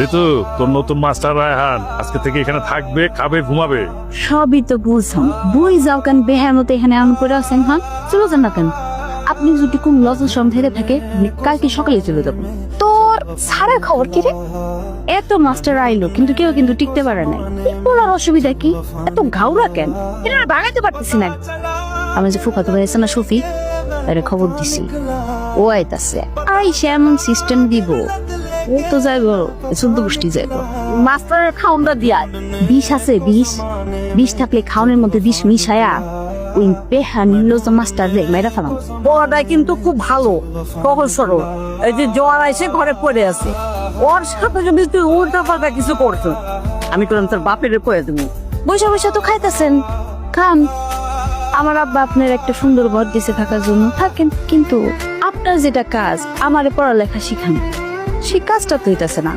ঋতু, তোর নতুন মাস্টার রায়হান আজকে থেকে এখানে থাকবে, খাবে, ঘুমাবে। সবই তো বুঝলাম, বই যাও কেন বেহার মতো এখানে এমন করে আছেন? হ্যাঁ, চলে যান না কেন? আপনি যদি কোন লজের সম থেকে থাকে কালকে সকালে চলে যাবো। তোর সারা খবর কি রে? এত মাস্টার আইলো কিন্তু কেউ কিন্তু টিকতে পারে নাই। বলার অসুবিধা কি? এত ঘাউরা কেন? এটা বাগাইতে পারতেছি না। আমি যে ফুফাতো ভাই আছে না শফিক, তারে খবর দিছি, ও আইতাছে। আইসে এমন সিস্টেম দিব, ও তো যাইব 14 গোষ্ঠী যাইব। মাস্টারের খাওনটা দিয়া বিষ আছে, বিষ থাকলে খাওনের মধ্যে বিষ মিশায়া ওই পেহা নির্লজ্জ মাস্টার রে মেরা ফেলাম। বড়টা কিন্তু খুব ভালো, সহজ সরল। এই যে জ্বর আইসে ঘরে পড়ে আছে, ওর সাথে যদি তুই উল্টা পাল্টা কিছু করছো, আমি করলাম তোর বাপের কয়ে দেবো। বসে বসে তো খাইতেছেন, খান। আমার আব্বা আপনার একটা সুন্দর ঘর দিছে থাকার জন্য থাকেন, কিন্তু আপনার যেটা কাজ আমারে পড়ালেখা শিখান, সেই কাজটা তো হইতাছে না।